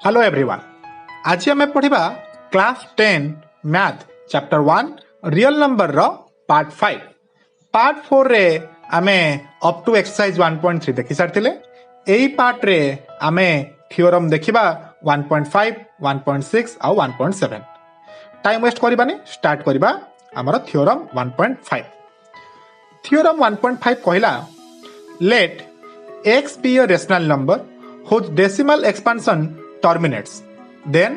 Hello everyone. आज आम पढ़ा class 10 math chapter 1 real number रो पार्ट 5। पार्ट 4 रे आमे अप टू एक्सरसाइज 1.3 देखि सारथिले। एई पार्ट रे आमे थ्योरम देखिबा 1.5 1.6 आ 1.7। टाइम वेस्ट करबानी, स्टार्ट करबा हमर थ्योरम 1.5। थ्योरम 1.5 कहला let x be a rational number whose decimal expansion terminates, then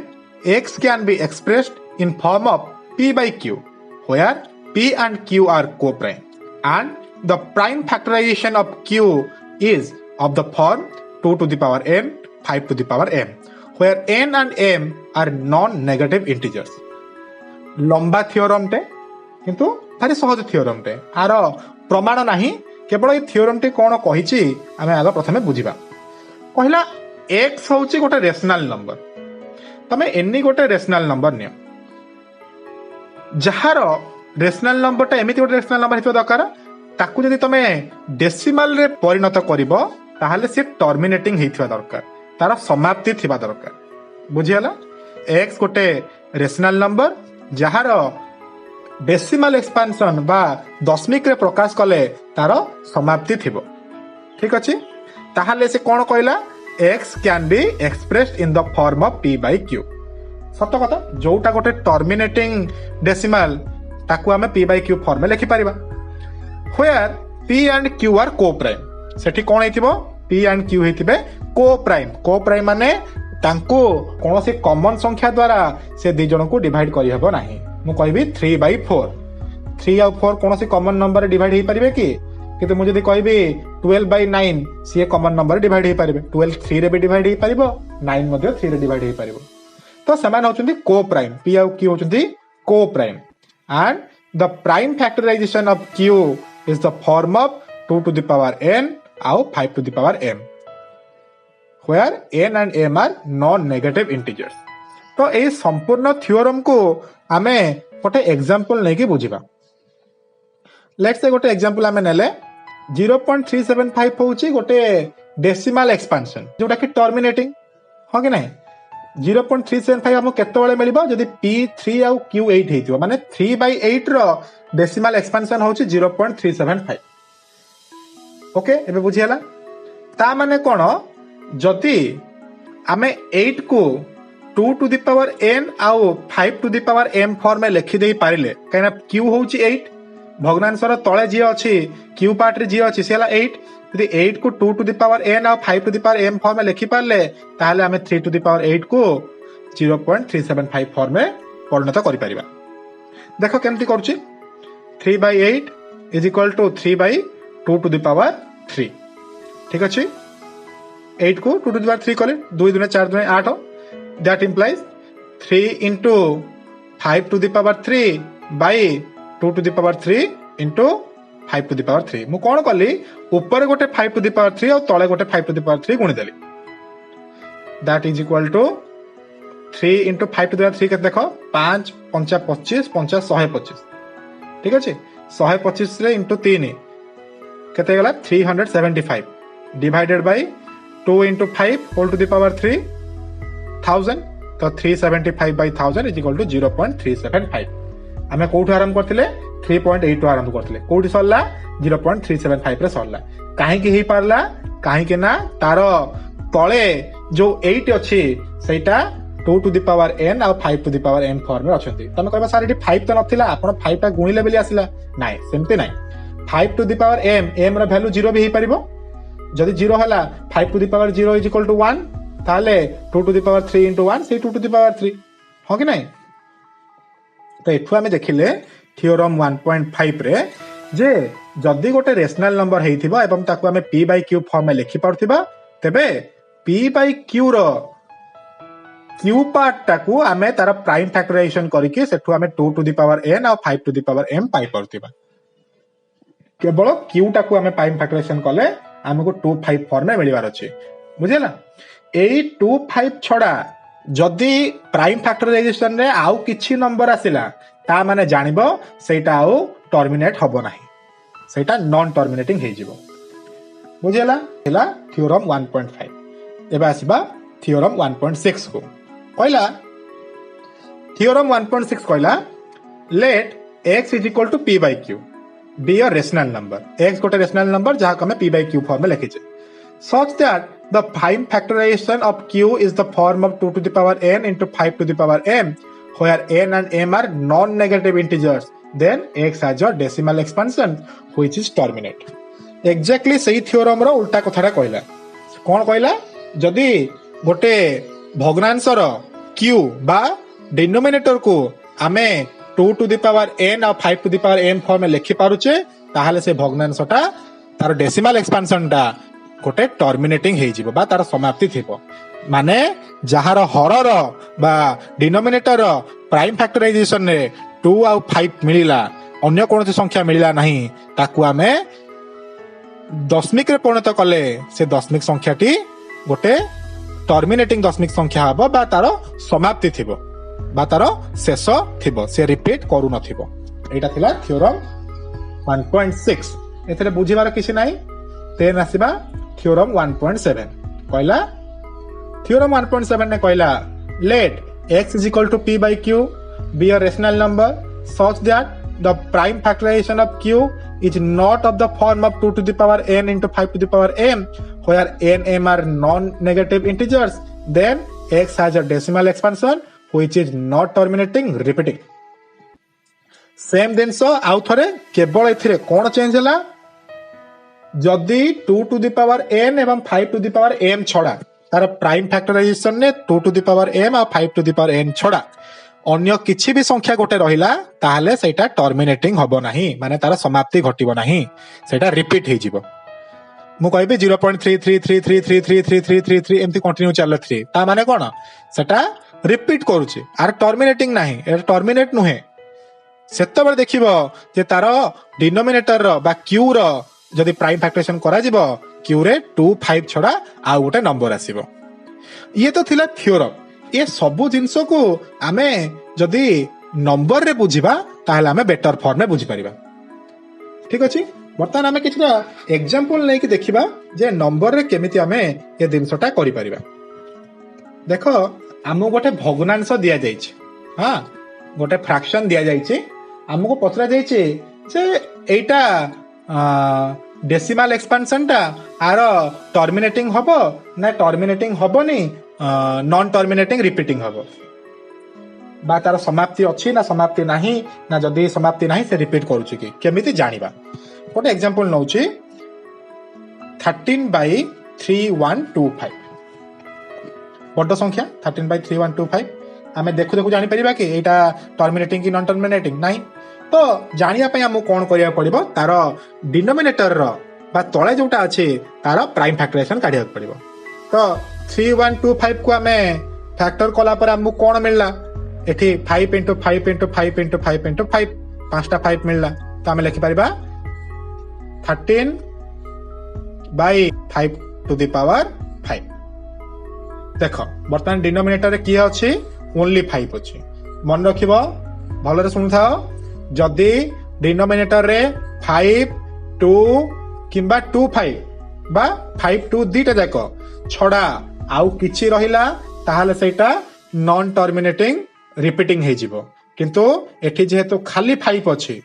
x can be expressed in form of p by q, where p and q are co-prime, and the prime factorization of q is of the form 2 to the power n, 5 to the power m, where n and m are non-negative integers. लंबा theorem टे किंतु भारी सहज theorem टे, are प्रमाण नाही, केवल ये थ्योरम टे कोन कहिछि आमे आगे प्रथमे बुझिबा। कहला x होउछि गोटे रेशनल नंबर। तमे एनी गोटे रेशनल नंबर नियो, जहार रेशनल नंबरटा एमिति गोटे रेशनल नंबर हितो दरकार, ताकू जदि तमे डेसिमल रे परिणत करिवो ताहाले से टर्मिनेटिंग हेथिबा दरकार, तार समाप्ति थिबा दरकार। बुझियाला, x गोटे रेशनल नंबर जहार डेसिमल एक्सपांशन बा दशमिक रे प्रकाश कले तार समाप्ति थिबो। ठीक अछि, ताहाले से कोन कहला x can be expressed in the form of p by q। सत कथा, जोटा गोटे टर्मिनेटिंग डेसिमल ताकू आमे p by q फॉर्म में लिखि परिबा। where p and q are co-prime, Sethi cone हेतिबो p and q हेतिबे co-prime। co-prime माने तांको कोनोसी कॉमन संख्या द्वारा से दि जण को डिवाइड करि हबो नाही। मु कहबी 3/4, 3 और 4 कोनोसी कॉमन नंबर रे डिवाइड हेइ परिबे कि, किंतु मु जदि कहबी 12/9 सी कॉमन नंबर डिवाइड हेइ परिबे। 12 3 रे भी डिवाइड हेइ परिबो, 9 मध्ये 3 रे डिवाइड हेइ परिबो। तो समान होचंदी को प्राइम, p और q होचंदी को prime, and the prime factorisation of q is the form of 2 to the power n और 5 to the power m, where n and m are non negative integers। तो ए संपूर्ण थ्योरम को आमे गोटे example नै कि बुझिबा। लेट्स से गोटे example आमे नेले 0.375 होउची गोटे डेसिमल एक्सपांशन जोटा कि टर्मिनेटिंग हो कि नहीं। 0.375 हमको केते बेले मिलिबो जदी p3 और q8 हेतिबो, माने 3/8 रो डेसिमल एक्सपांशन होउची 0.375। ओके, एबे बुझियाला। ता माने कोन, जदी आमे 8 को 2 to the power n और 5 to the power m form में लिखि देई पारिले, काइना q होउची 8, भग्नांशर तळे जे अछि q पार्ट रे जे अछि सेला 8, यदि 8 को 2 to the power n और 5 to the power m form में लिखि पारले ताहाले हमें 3 to the power 8 को 0.375 फॉर्म में परिणत करि परिबा। देखो केमति करछि, 3/8 is equal to 3/2 to the power 3। ठीक अछि, 8 को 2 to the power 3 कले 2 दुने 4 दुने 8, that implies 3 into 5 to the power 3 by 2 to the power 3 into 5 to the power 3। मु कोन कली, ऊपर गोटे 5 to the power 3 और तळे गोटे 5 to the power 3 गुणी देली, that is equal to 3 into 5 to the power 3 के देखो 5 5 25 5 125। ठीक अछि, 125 रे into 3 केते गेला 375 divided by 2 into 5 whole to the power 3 1000। तो 375 by 1000 इज इक्वल टू 0.375। आमे कोठु आरंभ करथिले 3.8 आरंभ करथिले, कोठी सरला 0.375 रे सरला। काहे कि हे पारला, काहे कि ना तार तळे जो 8 अछि सेटा 2 to the power n और 5 to the power m form में अछंती। तमे कहबा सर एटी 5 त नथिला, आपण 5 टा गुणिले बेली आसिला, नाही सेमते नाही। 5 to the power m, m रा वैल्यू 0 भी हे परिबो, जदि 0 हला 5 to the power 0 is equal to 1, ताले 2 to the power 3 into 1 से 2 to the power 3 हो कि नहीं। तो एठु आमे देखिले थ्योरम 1.5 रे जे जदि गोटे रेशनल नंबर हेइथिबा एवं ताकू आमे p by q फॉर्म में लिखि पारथिबा, तेबे p by q रो q पार्ट टाकू आमे तार प्राइम फैक्टराइजेशन करिके सेठु आमे 2 to the power n और 5 to the power m पाई पारथिबा। केवल q टाकू आमे प्राइम फैक्टराइजेशन कले हमको 25 फॉर्म में मिलिबार अछि। बुझिला, एई 25 छडा जदि प्राइम फैक्टराइजेशन रे आउ किछि नंबर आसिला ता माने जानिबो सेटा आउ टर्मिनेट हबो नाही, सेटा नॉन टर्मिनेटिंग हे जिवो। बुझिला, हेला थ्योरम 1.5। एबा आसीबा थियोरम 1.6 को कहला थियोरम 1.6 कहला let x is equal to p by q be a rational number x गोटे रेशनल नंबर जहाँ को p by q फॉर्म में लिखिछे such that the prime factorization of q is the form of 2 to the power n into 5 to the power m where n and m are non-negative integers then x has a decimal expansion which is terminate exactly सही theorem रो उल्टा कथाटा कहला कोन कहला जदी गोटे भग्नांशर q बा denominator को आमे 2 to the power n और 5 to the power m form में लिखि पारुचे ताहाले से भग्नांशटा तार डेसिमल एक्सपेंशन टा गोटे टर्मिनेटिंग हे जिवो बा तार समाप्ति थिबो माने जहार हरर बा डिनोमिनेटर प्राइम फैक्टराइजेशन रे 2 और 5 मिलिला अन्य कोनोसी संख्या मिलिला नहीं ताकू आमे दशमिक रे परिणत कले से दशमिक संख्याटी गोटे टर्मिनेटिंग दशमिक संख्या हबो बा तार समाप्ति थिबो बा तार शेष थिबो से रिपीट करू नथिबो एटा थिला थ्योरम 1.6 एथरे बुझिबार किछि नाही तेन आसीबा थ्योरम 1.7 कहला थ्योरम 1.7 ने कहला let x is equal to p by q be a rational number such that the prime factorization of q is not of the form of 2 to the power n into 5 to the power m where n m are non-negative integers then x has a decimal expansion which is not terminating repeating same जिनस आउ थरे केवल एथिरे कोन change हला जदी 2 to the power n एवं 5 to the power m छड़ा तार प्राइम फैक्टराइजेशन ने 2 टू द पावर m और 5 टू द पावर n छड़ा अन्य किछि भी संख्या गोटे रहिला ताहाले सेटा टर्मिनेटिंग हबो नाही माने तार समाप्ति घटिबो नाही सेटा रिपीट हे जिवो मु कहबे 0.3333333333 एम्ति कंटिन्यू चल 3 ता माने कोन सेटा रिपीट करूची आर टर्मिनेटिंग नाही ए टर्मिनेट नुहे सेत बेर देखिबो जे तार डिनोमिनेटर रो बा q रो जदि प्राइम फैक्टराइजेशन करा जिवो q रे 2 5 छडा आ गोटे नंबर आसीबो ये तो थिला थ्योरम ये सब जिंस को आमे जदि नंबर रे बुझिबा ताहले आमे बेटर फॉर्म में बुझि परिबा ठीक अछि बर्तमान आमे किछटा एग्जांपल नै कि देखिबा जे नंबर रे केमिति आमे ये जिंसटा करि परिबा देखो हमो गोटे भग्नांश दिया जाइछ हां गोटे फ्रैक्शन दिया जाइछ हमको पचरा जाइछे जे एटा डेसिमल एक्सपेंशन टा आर टर्मिनेटिंग हबो ना टर्मिनेटिंग हबोनी नॉन टर्मिनेटिंग रिपीटिंग हबो बा तार समाप्ति अछि ना समाप्ति नाही ना जदी समाप्ति नाही से रिपीट करूची कि केमिति जानिबा गोटे एग्जांपल नउची 13/3125 बड़ संख्या 13/3125 आमे देखु देखु जानि परिबा कि एटा टर्मिनेटिंग कि नॉन टर्मिनेटिंग नाही तो जानिया पय हमु कोन करिया पड़िबो तार डिनोमिनेटर रो बा तळे जोटा अछि तार प्राइम फैक्टराइजेशन काढिया पड़िबो तो 3125 को आमे फैक्टर कला पर हमु कोन मिलला एठी 5 into 5 into 5 into 5 into 5 पांचटा 5 मिलला तो आमे लिखि परिबा 13/5 to the power 5 देखो बर्तमान डिनोमिनेटर रे की अछि ओनली 5 अछि मन रखिबो भलरे सुनथाओ जदी डिनोमिनेटर रे 5 2 किंबा 2 5 बा 5 2 दीटा जाको छड़ा आउ किछि रहिला ताहाले सेटा नॉन टर्मिनेटिंग रिपीटिंग हे जिवो किंतु एठी जेहेतु खाली 5 अछि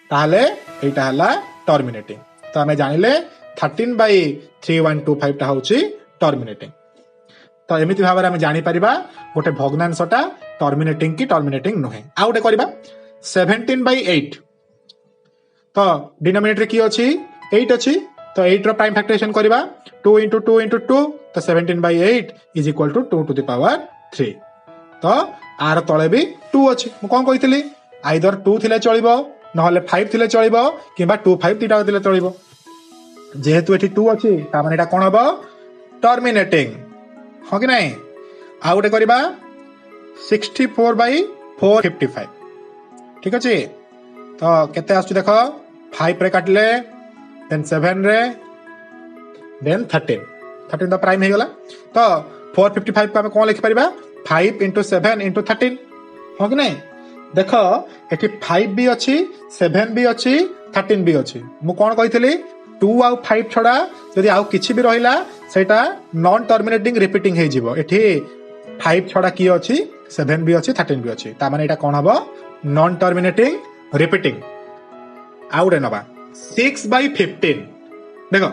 ताहाले एटा हला टर्मिनेटिंग तो हमें जानिले 13/3125 टा होछि टर्मिनेटिंग तो एमिति भाबरे हम जानि परिबा गोटे भग्नांशटा टर्मिनेटिंग की टर्मिनेटिंग नुहे आ गोटे करबा 17/8 तो डिनोमिनेटर की अछि 8 अछि तो 8 रो प्राइम फैक्टराइजेशन करबा 2 into 2 into 2 तो 17/8 is equal to 2 to the power 3 तो आर तळे भी 2 अछि मु कोन कहितली आइदर 2 थिले चलिबो नहले 5 थिले चलिबो किबा 2 5 दिटा थिले चलिबो जेहेतु एठी 2 अछि ता माने एटा कोन हबो टर्मिनेटिंग हो कि नहीं आ गोटे करबा 64/455 ठीक अछि तो केते आछु देखो 5 रे काटले देन 7 रे देन 13 तो प्राइम हे गेला तो 455 को हम कोन लिखि परिबा 5 into 7 into 13 हो कि नहीं देखो एठी 5 भी अछि 7 भी अछि 13 भी अछि मु कोन कहितली 2 आउ 5 छड़ा जदि आउ किछि भी रहिला सेटा नॉन टर्मिनेटिंग रिपीटिंग हे जिवो एठी 5 छड़ा की अछि 7 भी अछि 13 भी अछि ता माने एटा कोन हबो नॉन टर्मिनेटिंग रिपीटिंग आउडे नबा 6/15 देखो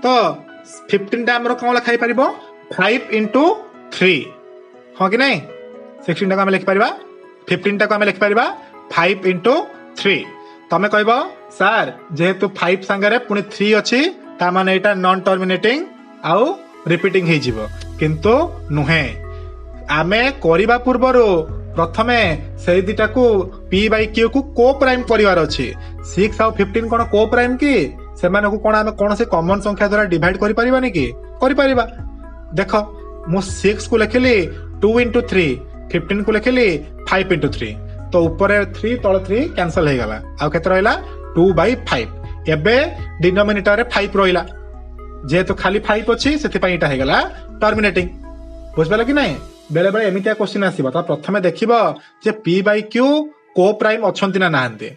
तो 15 टा हमरो कोन लिखाई परिबो 5 into 3 हो कि नहीं 16 टा हम लिखि परिबा 15 टा को हम लिखि परिबा 5 into 3 तमे कहबो सर जेहेतु 5 संगरे पुनी 3 अछि ता माने एटा नॉन टर्मिनेटिंग आउ रिपीटिंग हे जिवो किंतु नुहे आमे करिबा पूर्वरो प्रथमे सेई दिटा को p/q को को प्राइम परिवार अछि 6 आउ 15 कोन को प्राइम की से माने को कोन आमे कोन से कॉमन संख्या द्वारा डिवाइड करि परिबानी की करि परिबा देखो मु 6 को लिखली 2 into 3 15 को लिखली 5 into 3 तो ऊपर 3 तळ 3 कैंसिल हे गला आ केते रहला 2/5 एबे डिनोमिनेटर रे 5 रहला जेहेतु खाली 5 अछि सेति पई इटा हे गला टर्मिनेटिंग बुझबला कि नहीं बेले बेले एमितिया क्वेश्चन आसीबो त प्रथमे देखिबो जे p/q को प्राइम अछंती ना नाहंती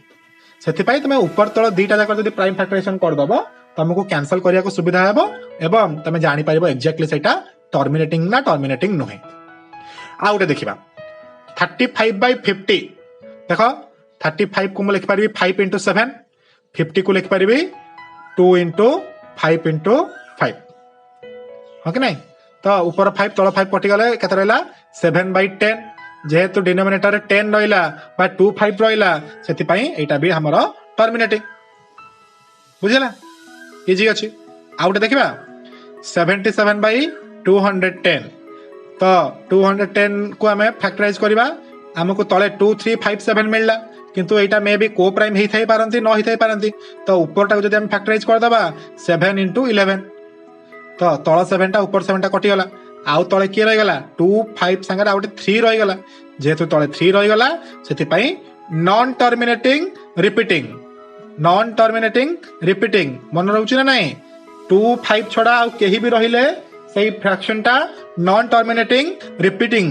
सेति पई तमे ऊपर तळ दुईटा जाक जदी प्राइम फैक्टराइजेशन कर दबो तुमको कैंसिल करिया को सुविधा हेबो एवं तमे जानि पारिबो एक्जेक्टली सेटा टर्मिनेटिंग ना टर्मिनेटिंग नुहे आ उटे देखिबा 35/50 देखो 35 को मैं लिख पारिबी 5 into 7 50 को लिख पारिबी 2 into 5 into 5 हो कि नहीं तो ऊपर 5 तळ 5 कटि गले केते रहला 7/10 जेहेतु डिनोमिनेटर 10 रहला बा 2 5 रहला सेति पई एटा भी हमरो टर्मिनेटिंग बुझला इजी अछि आउट देखिबा 77/210 तो 210 को हमें फैक्टराइज करबा हमको तळे 2 3 5 7 मिलला किंतु एटा मे भी को प्राइम ही थाई पारंती न ही थाई पारंती तो ऊपरटा को जदी हम फैक्टराइज कर दबा 7 into 11 तो तळ 7 टा ऊपर 7 टा कटि गला आउ तळे की रहि गला 2 5 संगे आउट 3 रहि गला जेहेतु तळे 3 रहि गला सेति पई नॉन टर्मिनेटिंग रिपीटिंग मन रहउछि ना नहीं 2 5 छडा आउ केही भी रहिले सेही फ्रैक्शन टा नॉन टर्मिनेटिंग रिपीटिंग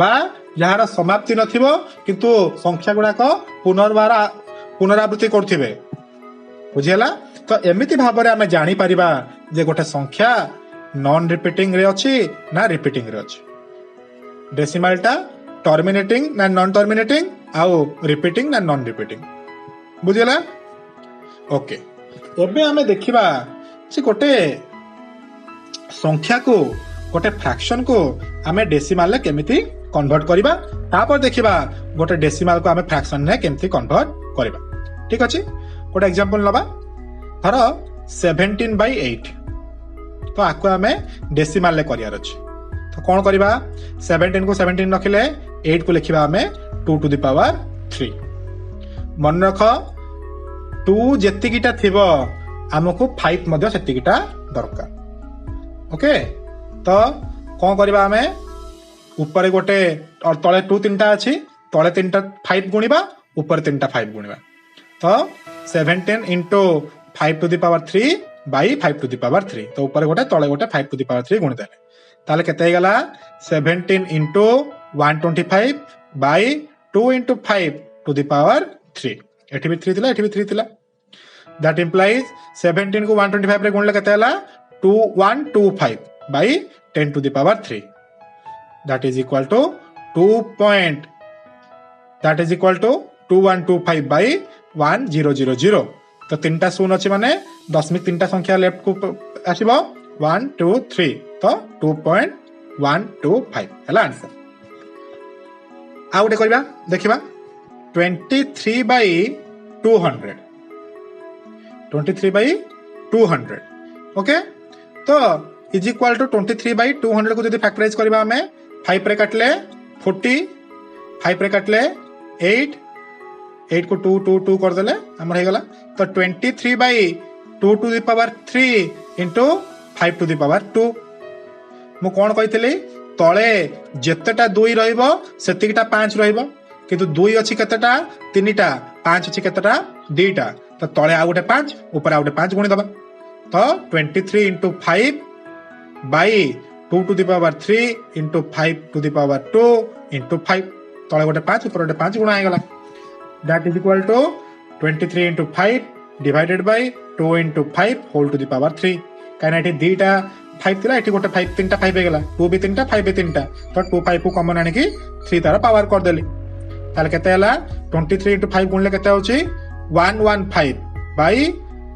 बा यार समाप्ति नथिबो किंतु संख्या गुडा को पुनरावृत्ति करथिबे बुझियला तो एमिति भाबरे हमें जानि परिबा जे गोटे संख्या नॉन रिपीटिंग रे अछि ना रिपीटिंग रे अछि डेसिमल टा टर्मिनेटिंग ना नॉन टर्मिनेटिंग आउ रिपीटिंग ना नॉन रिपीटिंग बुझियला ओके एबे हमें देखिबा जे गोटे संख्या को गोटे फ्रैक्शन को हमें डेसिमल ले केमिति कन्वर्ट करिबा तापर देखिबा गोटे डेसिमल को हमें फ्रैक्शन ने केमिति कन्वर्ट करिबा ठीक अछि गोटे एग्जांपल लबा धरो 17/8 तो आको हमें डेसिमल ले करियार अछि तो कोन करिबा 17 को 17 रखिले 8 को लिखिबा हमें 2 to the power 3 मन रख 2 जेतिकिटा थिबो हमको 5 मध्ये सेतिकिटा दरकार ओके तो कोन करिबा हमें ऊपर गोटे और तळे 2 3टा अछि तळे 3टा 5 गुणिबा ऊपर 3टा 5 गुणिबा तो 17 into 5 to the power 3 by 5 to the power 3 तो ऊपर गोटे तळे गोटे 5 to the power 3 गुणि देले ताले केते हे गला 17 into 125 by 2 into 5 to the power 3 एठी भी 3 थिला एठी भी 3 थिला दैट इंप्लाइज 17 को 125 रे गुणले केते हला 2125 by 10 to the power 3 that is equal to 2125 by 1000 तो 3टा शून्य अछि माने दशमिक 3टा संख्या लेफ्ट को आसीबो 1 2 3 तो 2.125 हला आंसर आ उडे करबा देखिबा 23/200 ओके तो इज इक्वल टू 23/200 को जदी फैक्टराइज करबा हमें 5 रे काटले 40 5 रे काटले 8 8 को 2 2 2 कर देले हमर हे गला तो 23/2 to the power 3 into 5 to the power 2 मु कोन कहितली तळे जेतेटा 2 रहइबो सेतिकिटा 5 रहइबो किंतु 2 अछि केतेटा 3टा 5 अछि केतेटा 2टा तो तळे आ गोटे 5 ऊपर आ गोटे 5 गुणी दबा तो 23 into 5 by 2 to the power 3 into 5 to the power 2 into 5 तळे गोटे 5 ऊपर गोटे 5 गुणा हे गला that is equal to 23 into 5 divided by 2 into 5 whole to the power 3 काहे एठी दीटा 5 थिला एठी गोटे 5 तीनटा 5 हे गेला 2 भी तीनटा 5 भी तीनटा तो 2 5 को कॉमन आनी की 3 तारा पावर कर देली ताले केते हला 23 into 5 गुणले केते होची 115 by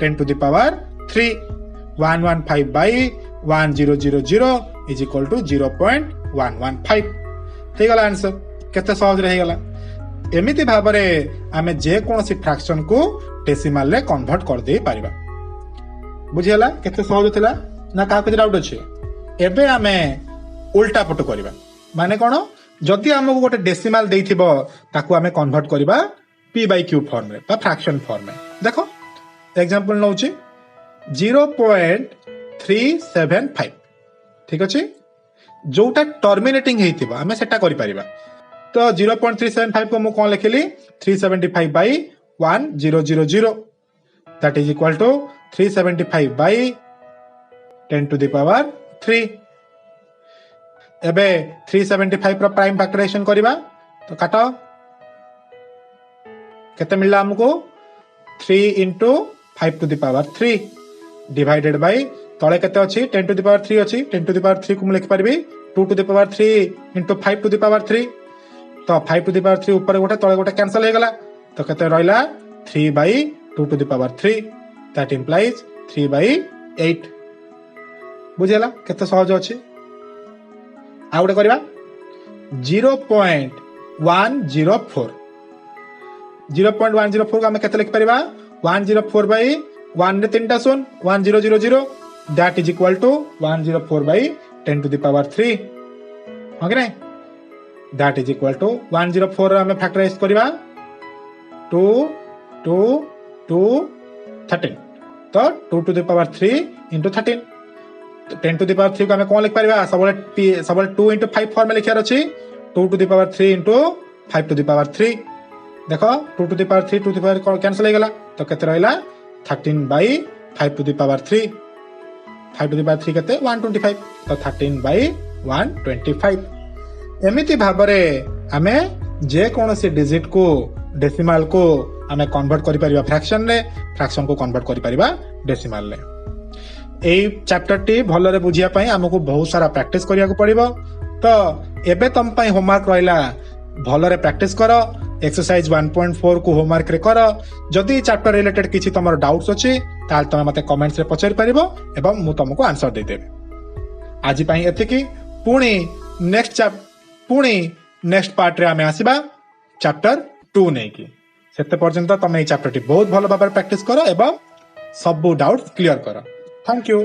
10 to the power 3 115 by 1000 is equal to 0.115 हे गला आंसर केते सहज रे हे गला एमिति भाबरे आमे जे कोनसी फ्रैक्शन को डेसिमल रे कन्वर्ट कर दे पारिबा बुझियला केते सहज थिला ना का कुछ डाउट अछि एबे आमे उल्टा पट करबा माने कोन जदि हमको गोटे डेसिमल देइथिबो ताकू आमे कन्वर्ट करबा p by q फॉर्म रे बा फ्रैक्शन फॉर्म में देखो एग्जांपल नउची 0.375 ठीक अछि जोटा टर्मिनेटिंग हेतिबा आमे सेटा करि परिबा तो 0.375 को मु कोन लिखिली 375 by 1000 that is equal to 375 by 10 to the power 3 एबे 375 रो प्राइम फैक्टराइजेशन करबा तो काटो केते मिलला हमको 3 into 5 to the power 3 divided by तळे केते अछि 10 to the power 3 अछि 10 to the power 3 को लिख परबी 2 to the power 3 into 5 to the power 3 तो 5 to the power 3 ऊपर गोटे तळे गोटे कैंसिल हे गला तो केते रहला 3 by 2 to the power 3 that implies 3 by 8 बुझेला केते सहज अछि आ गोटे करबा 0.104 0.104 को हम केते लिख परबा 104 by 1 रे 3 टा सुन 1000 that is equal to 104 by 10 to the power 3 okay नै that is equal to 104 रे हम फैक्टराइज करबा 2 2 2 13 तो 2 to the power 3 into 13 तो 10 to the power 3 को हम कोन लिख परबा सबले 2 into 5 फॉर्म में लिखियार अछि 2 to the power 3 into 5 to the power 3 देखो 2 to the power 3 2 to the power cancel हे गेला तो केते रहला 13 by 5 to the power 3 5 to the power 3 केते 125 तो 13 by 125 एमिति भाबरे हमें जे कोनोसी डिजिट को डेसिमल को हमें कन्वर्ट करि परिबा फ्रैक्शन रे फ्रैक्शन को कन्वर्ट करि परिबा डेसिमल रे एई चैप्टर टी भलो रे बुझिया पई हमको बहुत सारा प्रैक्टिस करिया को पड़िबो तो एबे तम पई होमवर्क रहला भलो रे प्रैक्टिस करो एक्सरसाइज 1.4 को होमवर्क रे करो जदि चैप्टर रिलेटेड किछि तमरो डाउट्स अछि ताल तमे मते कमेंट्स रे पचारि परिबो एवं मु तुमको आंसर दे देबे आज पई एथिकी पुणी नेक्स्ट पार्ट रे आमे आसीबा चैप्टर 2 नै की सेते पर्यंत तमे ए चैप्टर टी बहुत भलो भाबरे प्रैक्टिस करो एवं सब डाउट्स क्लियर करो थैंक यू।